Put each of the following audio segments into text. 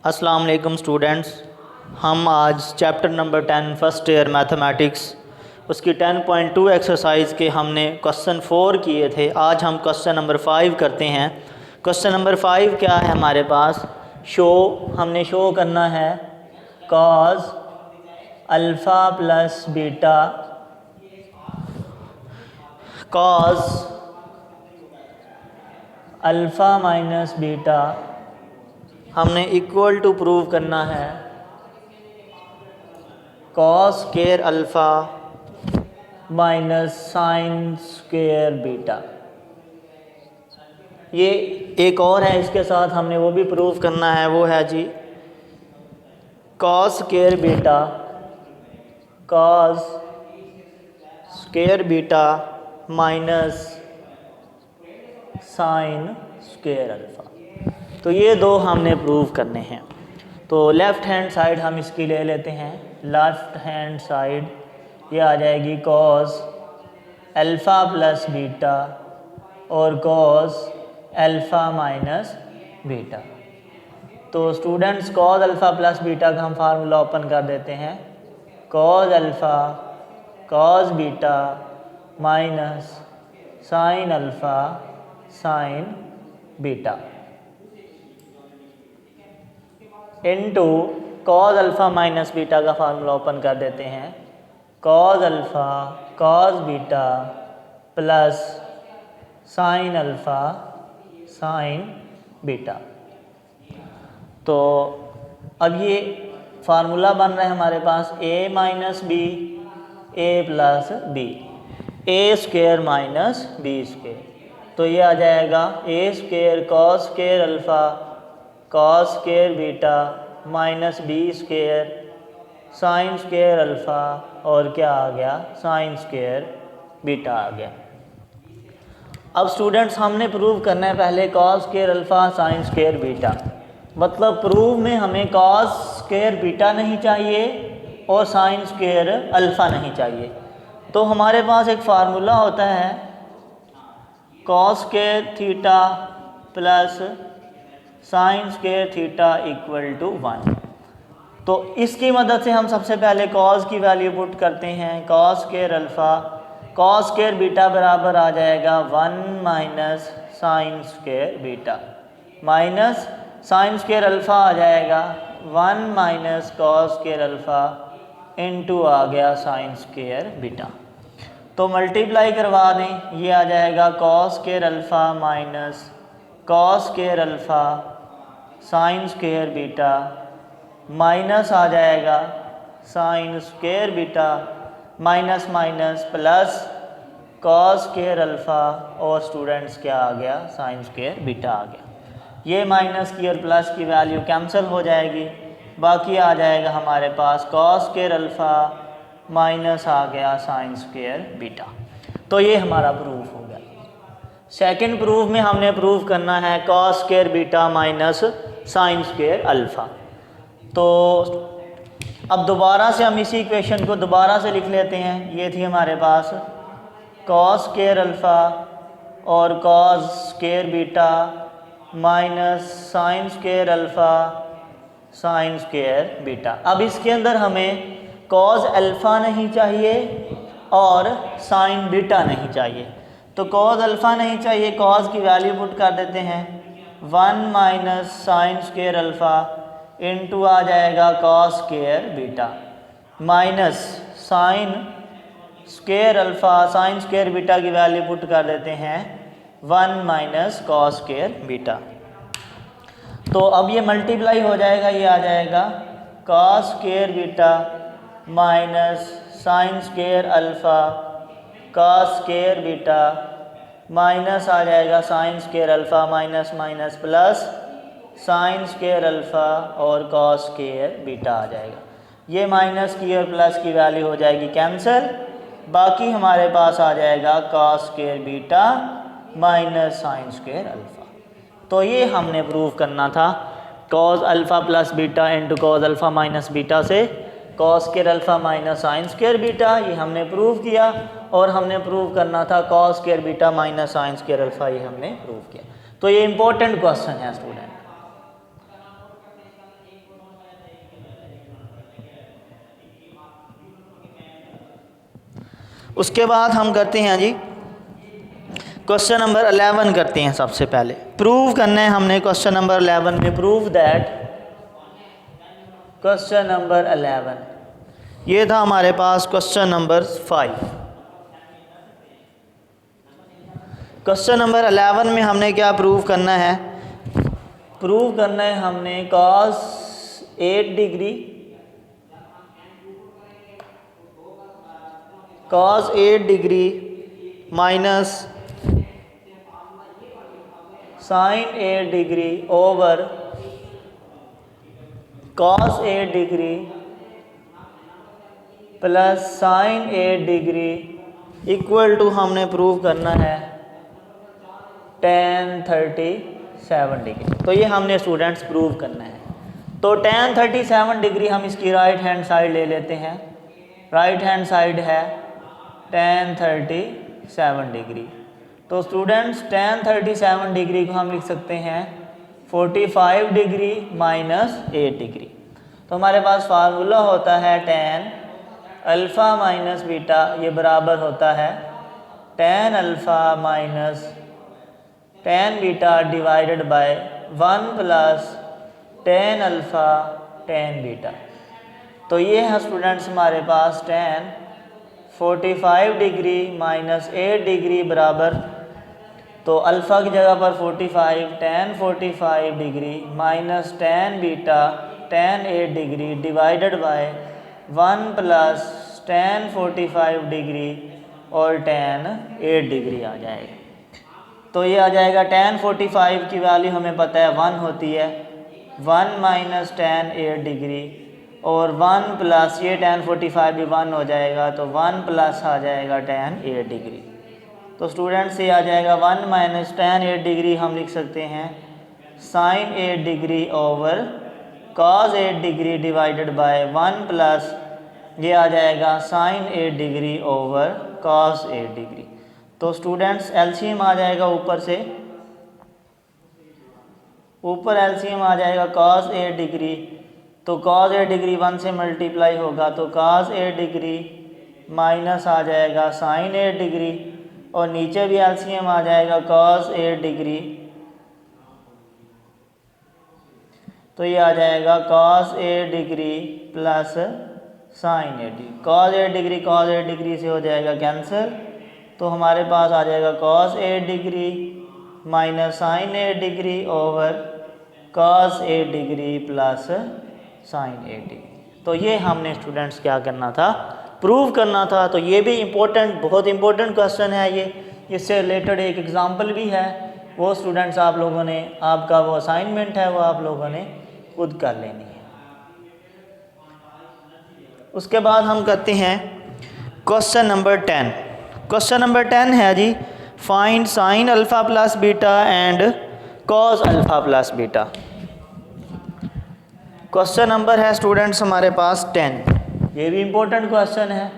अस्सलाम वालेकुम स्टूडेंट्स। हम आज chapter number 10 first year mathematics उसकी 10.2 एक्सरसाइज के हमने क्वेश्चन 4 किए थे। आज हम क्वेश्चन नंबर 5 करते हैं। क्वेश्चन नंबर 5 क्या है हमारे पास? हमने शो करना है cos alpha plus beta cos alpha minus beta हमने इक्वल टू प्रूव करना है cos square alpha minus sine square beta. ये एक और है, इसके साथ हमने वो भी प्रूव करना है, वो है जी cos square beta cos square beta minus sine square alpha. तो ये दो हमने प्रूव करने हैं। तो लेफ़्ट हैंड साइड हम इसकी ले लेते हैं। लेफ़्ट हैंड साइड ये आ जाएगी कॉस अल्फ़ा प्लस बीटा और कॉस अल्फ़ा माइनस बीटा। तो students cos alpha plus beta का हम फार्मूला ओपन कर देते हैं। Cos alpha cos beta minus sine alpha sine beta into cos alpha minus beta का फार्मूला ओपन कर देते हैं। Cos alpha cos beta plus sine alpha sine beta. तो अब ये फार्मूला बन रहा है हमारे पास a minus B A plus B A square minus B square. तो ये आ जाएगा A square cos square alpha cos square beta minus B square sine square alpha और क्या आ गया साइन स्क्वायर बीटा आ गया। अब स्टूडेंट्स हमने प्रूव करना है पहले cos square alpha sine square beta. मतलब प्रूव में हमें कॉस स्क्वायर बीटा नहीं चाहिए और साइन स्क्वायर अल्फ़ा नहीं चाहिए। तो हमारे पास एक फार्मूला होता है cos square theta plus sine square theta equal to 1। तो इसकी मदद से हम सबसे पहले कॉस की वैल्यू पुट करते हैं। Cos square alpha cos square beta बराबर आ जाएगा 1 minus sine square beta minus sine square alpha आ जाएगा 1 minus cos square alpha into आ गया साइन स्क्वायर बीटा। तो मल्टीप्लाई करवा दें, ये आ जाएगा cos square alpha minus cos square alpha sine square beta minus आ जाएगा sine square beta minus minus plus cos square alpha और स्टूडेंट्स क्या आ गया साइन स्क्वायर बीटा आ गया। ये माइनस की और प्लस की वैल्यू कैंसिल हो जाएगी, बाकी आ जाएगा हमारे पास कॉस स्क्वायर अल्फ़ा माइनस आ गया साइन स्क्वायर बीटा। तो ये हमारा प्रूफ हो गया। सेकंड प्रूफ में हमने प्रूव करना है cos square beta minus sine square alpha. तो अब दोबारा से हम इसी इक्वेशन को दोबारा से लिख लेते हैं। ये थी हमारे पास कॉस स्क्वायर अल्फ़ा और cos square beta minus sine square alpha sine square beta. अब इसके अंदर हमें कॉस अल्फ़ा नहीं चाहिए और साइन बीटा नहीं चाहिए। तो कॉस अल्फ़ा नहीं चाहिए, कॉस की वैल्यू पुट कर देते हैं 1 minus sine square alpha into आ जाएगा cos square beta minus sine square alpha sine square beta की वैल्यू पुट कर देते हैं 1 माइनस कॉस स्क्वायर बीटा। तो अब ये मल्टीप्लाई हो जाएगा, ये आ जाएगा cos square beta minus sine square alpha cos square beta minus आ जाएगा sine square alpha minus minus plus sine square alpha और कॉस स्क्वायर बीटा आ जाएगा। ये माइनस की और प्लस की वैल्यू हो जाएगी कैंसिल, बाकी हमारे पास आ जाएगा cos square beta minus sine square alpha. तो ये हमने प्रूव करना था cos alpha plus beta into cos alpha minus beta से cos square alpha minus sine square beta. ये हमने प्रूव किया और हमने प्रूव करना था cos square beta minus sine square alpha, ये हमने प्रूव किया। तो ये इंपॉर्टेंट क्वेश्चन है स्टूडेंट। उसके बाद हम करते हैं जी क्वेश्चन नंबर 11 करते हैं। सबसे पहले प्रूव करना है हमने क्वेश्चन नंबर 11 में, प्रूव दैट क्वेश्चन नंबर 11 ये था हमारे पास क्वेश्चन नंबर 5। क्वेश्चन नंबर 11 में हमने क्या प्रूव करना है? प्रूव करना है हमने cos 8 degree minus sin 8 degree over cos 8 degree plus sin 8 degree equal to हमने प्रूव करना है tan 37 डिग्री। तो ये हमने स्टूडेंट्स प्रूव करना है। तो tan 37 डिग्री हम इसकी राइट हैंड साइड ले लेते हैं। राइट हैंड साइड है tan 37 डिग्री। तो स्टूडेंट्स tan 37 डिग्री को हम लिख सकते हैं 45 डिग्री माइनस 8 डिग्री। तो हमारे पास फार्मूला होता है tan अल्फ़ा माइनस बीटा, ये बराबर होता है tan alpha minus tan beta divided by 1 plus tan alpha tan beta. तो ये है स्टूडेंट्स हमारे पास tan 45 डिग्री माइनस 8 डिग्री बराबर, तो अल्फ़ा की जगह पर 45 tan 45 degree minus tan beta tan 8 degree divided by 1 plus tan 45 degree और tan 8 डिग्री आ जाएगा। तो ये आ जाएगा tan 45 की वैल्यू हमें पता है 1 होती है, 1 माइनस tan 8 डिग्री और 1 प्लस ये tan 45 भी 1 हो जाएगा, तो 1 प्लस आ जाएगा tan 8 डिग्री। तो स्टूडेंट्स ये आ जाएगा 1 माइनस tan 8 डिग्री हम लिख सकते हैं sin 8 degree over cos 8 degree divided by 1 plus ये आ जाएगा sin 8 degree over cos 8 degree. तो स्टूडेंट्स एलसीएम आ जाएगा ऊपर से, ऊपर एलसीएम आ जाएगा cos 8 डिग्री, तो cos 8 डिग्री 1 से मल्टीप्लाई होगा, तो cos 8 डिग्री माइनस आ जाएगा sin 8 डिग्री और नीचे भी एलसीएम आ जाएगा cos 8 डिग्री, तो ये आ जाएगा cos 8 degree plus sin 8 degree. cos 8 degree से हो जाएगा कैंसिल, तो हमारे पास आ जाएगा cos 8 degree minus sin 8 degree over cos 8 degree plus sin 8 degree. तो ये हमने स्टूडेंट्स क्या करना था? प्रूव करना था। तो ये भी इम्पोर्टेंट, बहुत इम्पोर्टेंट क्वेश्चन है ये। इससे रिलेटेड एक एग्जांपल भी है, वो स्टूडेंट्स आप लोगों ने, आपका वो असाइनमेंट है वो आप लोगों ने खुद कर लेनी है। उसके बाद हम करते हैं क्वेश्चन नंबर 10। क्वेश्चन नंबर 10 है जी find sine alpha plus beta and cos alpha plus beta. Question number है स्टूडेंट्स हमारे पास 10। ये भी इम्पोर्टेंट क्वेश्चन है।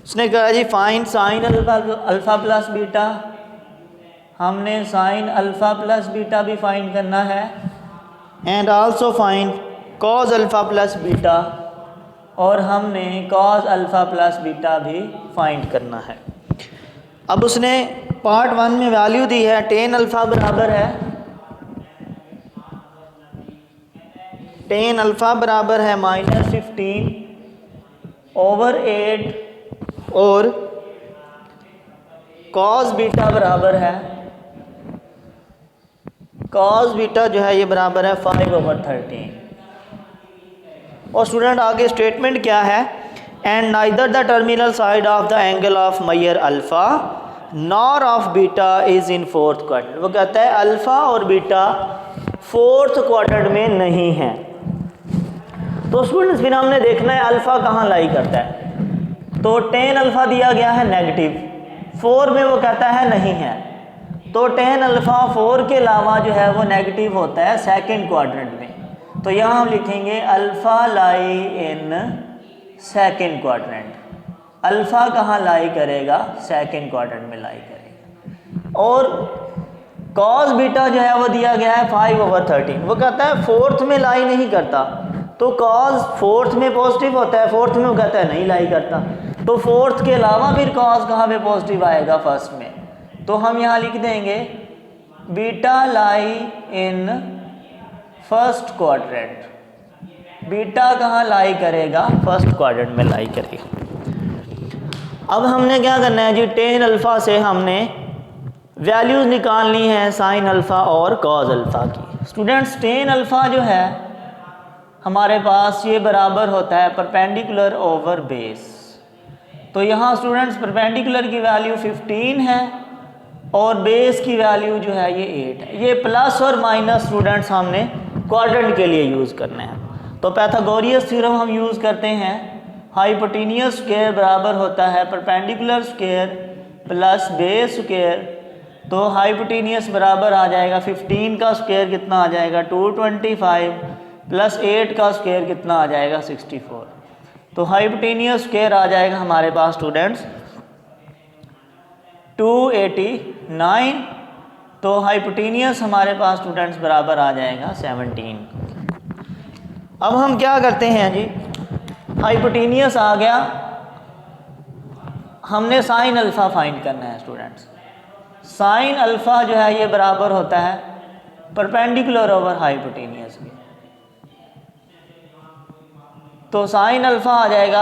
उसने कहा जी find sine alpha plus beta, हमने साइन अल्फ़ा प्लस बीटा भी फाइंड करना है and also find cos alpha plus beta, और हमने कॉस अल्फ़ा प्लस बीटा भी फाइंड करना है। अब उसने पार्ट 1 में वैल्यू दी है टेन अल्फ़ा बराबर है, टेन अल्फ़ा बराबर है -15 ओवर 8 और कॉस बीटा बराबर है, कॉस बीटा जो है ये बराबर है 5/13। और स्टूडेंट आगे स्टेटमेंट क्या है? And neither the terminal side of the angle of measure alpha nor of beta is in fourth quadrant. वो कहता है अल्फ़ा और बीटा फोर्थ क्वाड्रेंट में नहीं है। तो स्टूडेंट्स फिर हमने देखना है अल्फ़ा कहाँ लाई करता है। तो टेन अल्फ़ा दिया गया है नेगेटिव, 4 में वो कहता है नहीं है, तो टेन अल्फ़ा 4 के अलावा जो है वो नेगेटिव होता है सेकंड क्वाड्रेंट में। तो यहाँ हम लिखेंगे alpha lie in second quadrant. Alpha कहाँ लाई करेगा? सेकंड क्वाड्रेंट में लाई करेगा। और कॉस बीटा जो है वो दिया गया है 5/13। वो कहता है फोर्थ में लाई नहीं करता, तो कॉज फोर्थ में पॉजिटिव होता है, फोर्थ में वो कहता है नहीं लाई करता, तो फोर्थ के अलावा फिर कॉज कहाँ पे पॉजिटिव आएगा, फर्स्ट में। तो हम यहाँ लिख देंगे beta lie in first quadrant, beta कहाँ लाई करेगा, फर्स्ट क्वाड्रेंट में लाई करेगा। अब हमने क्या करना है जी, टेन अल्फ़ा से हमने वैल्यूज़ निकालनी है साइन अल्फ़ा और कॉज अल्फ़ा की। स्टूडेंट्स टेन अल्फ़ा जो है हमारे पास ये बराबर होता है परपेंडिकुलर ओवर बेस। तो यहाँ स्टूडेंट्स परपेंडिकुलर की वैल्यू 15 है और बेस की वैल्यू जो है ये 8 है। ये प्लस और माइनस स्टूडेंट्स हमने क्वाड्रेंट के लिए यूज़ करना है। तो पैथागोरियस थ्योरम हम यूज़ करते हैं, हाइपोटेनियस स्क्वायर बराबर होता है perpendicular square plus base square. तो हाइपोटेनियस बराबर आ जाएगा 15 का स्क्वायर कितना आ जाएगा 225 प्लस 8 का स्क्वायर कितना आ जाएगा 64। तो हाइपोटेनियस स्क्वायर आ जाएगा हमारे पास स्टूडेंट्स 289। तो हाइपोटेनियस हमारे पास स्टूडेंट्स बराबर आ जाएगा 17। अब हम क्या करते हैं जी, हाइपोटेनियस आ गया, हमने साइन अल्फ़ा फाइंड करना है स्टूडेंट्स। साइन अल्फ़ा जो है ये बराबर होता है परपेंडिकुलर ओवर हाइपोटेनियस के। तो साइन अल्फ़ा आ जाएगा,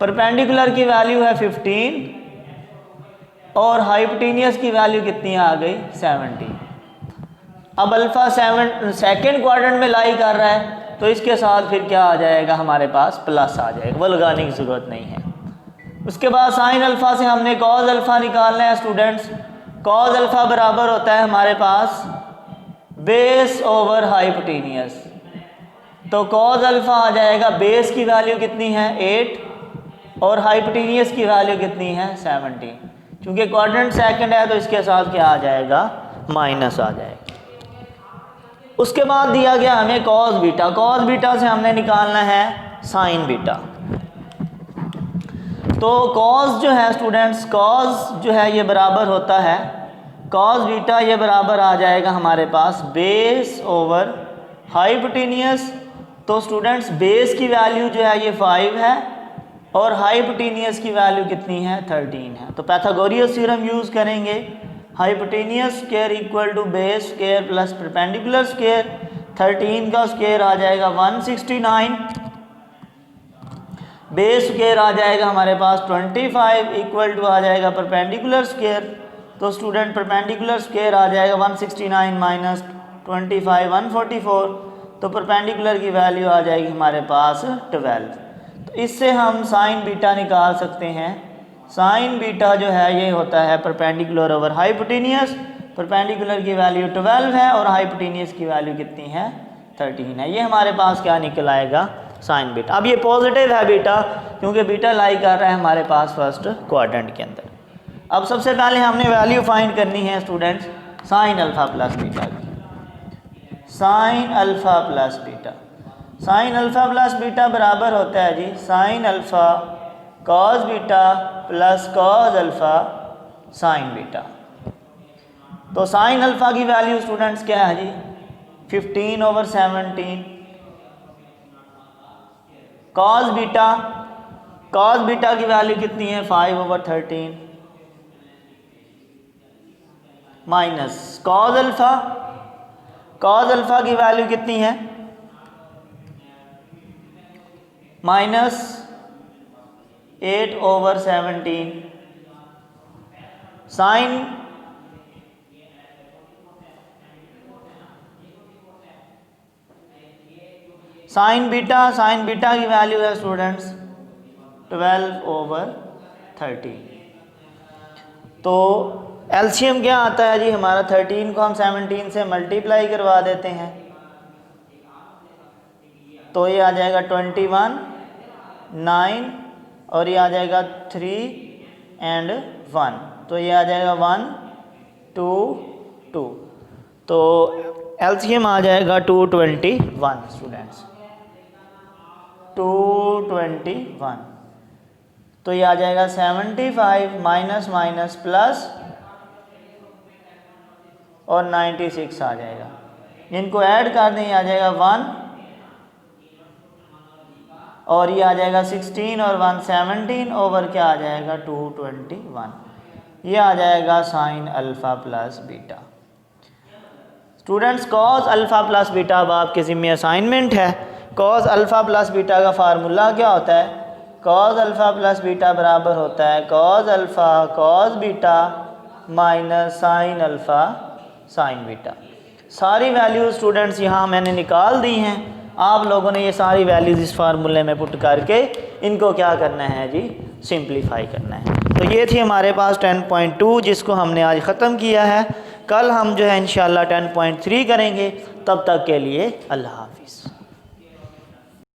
परपेंडिकुलर की वैल्यू है 15 और हाइपोटेनियस की वैल्यू कितनी आ गई 70। अब अल्फ़ा सेकेंड क्वाड्रेंट में लाई कर रहा है, तो इसके साथ फिर क्या आ जाएगा हमारे पास प्लस आ जाएगा, वो लगाने की ज़रूरत नहीं है। उसके बाद साइन अल्फ़ा से हमने कॉज अल्फ़ा निकालना है स्टूडेंट्स। कॉज अल्फ़ा बराबर होता है हमारे पास बेस ओवर हाइपोटेनियस। तो कॉज अल्फ़ा आ जाएगा, बेस की वैल्यू कितनी है 8 और हाइपोटेनियस की वैल्यू कितनी है 70। क्योंकि क्वाड्रेंट सेकंड है तो इसके साथ क्या आ जाएगा माइनस आ जाएगा। उसके बाद दिया गया हमें कॉज बीटा। कॉज बीटा से हमने निकालना है साइन बीटा। तो कॉज जो है स्टूडेंट्स, कॉज जो है ये बराबर होता है कॉज बीटा, ये बराबर आ जाएगा हमारे पास बेस ओवर हाइपोटेनियस। तो स्टूडेंट्स बेस की वैल्यू जो है ये 5 है और हाइपोटेनियस की वैल्यू कितनी है 13 है। तो पैथागोरियस थ्योरम यूज़ करेंगे, hypotenuse square equal to base square plus perpendicular square. 13 का स्क्वायर आ जाएगा 169, बेस स्क्वायर आ जाएगा हमारे पास 25 इक्वल टू आ जाएगा परपेंडिकुलर स्क्वायर। तो स्टूडेंट परपेंडिकुलर स्क्वायर आ जाएगा 169 माइनस 25 144। तो परपेंडिकुलर की वैल्यू आ जाएगी हमारे पास 12। तो इससे हम साइन बीटा निकाल सकते हैं। साइन बीटा जो है ये होता है परपेंडिकुलर ओवर हाइपोटेनियस। परपेंडिकुलर की वैल्यू 12 है और हाइपोटेनियस की वैल्यू कितनी है 13 है। ये हमारे पास क्या निकल आएगा साइन बीटा। अब ये पॉजिटिव है बीटा क्योंकि बीटा लाई कर रहा है हमारे पास फर्स्ट क्वाड्रेंट के अंदर। अब सबसे पहले हमने वैल्यू फाइंड करनी है students sine alpha plus beta की। Sine alpha plus beta, sine alpha plus beta बराबर होता है जी sine alpha cos beta plus cos alpha sine beta. तो साइन अल्फ़ा की वैल्यू स्टूडेंट्स क्या है जी 15/17। कॉस बीटा की वैल्यू कितनी है 5/13 माइनस कॉस अल्फ़ा की वैल्यू कितनी है माइनस 8/17। साइन बीटा की वैल्यू है स्टूडेंट्स 12/13। तो एलसीएम क्या आता है जी हमारा 13 को हम 17 से मल्टीप्लाई करवा देते हैं तो ये आ जाएगा 21 9 और ये आ जाएगा 3 and 1। तो ये आ जाएगा 1 2 2। तो एलसीएम आ जाएगा 221 स्टूडेंट्स 221। तो ये आ जाएगा 75 माइनस माइनस प्लस और 96 आ जाएगा। इनको ऐड कर दें आ जाएगा 1 और ये आ जाएगा 16 और 1 17 ओवर क्या आ जाएगा 221, ये आ जाएगा sign alpha plus beta. Students cos alpha plus beta अब आपके ज़िम्मे असाइनमेंट है। कॉस अल्फ़ा प्लस बीटा का फार्मूला क्या होता है? कॉस अल्फ़ा प्लस बीटा बराबर होता है cos alpha cos beta minus sine alpha sine beta. सारी वैल्यूज़ स्टूडेंट्स यहाँ मैंने निकाल दी हैं। आप लोगों ने ये सारी वैल्यूज़ इस फार्मूले में पुट करके इनको क्या करना है जी, सिंप्लीफाई करना है। तो ये थी हमारे पास 10.2 जिसको हमने आज ख़त्म किया है। कल हम जो है इंशाल्लाह 10.3 करेंगे। तब तक के लिए अल्लाह हाफिज़।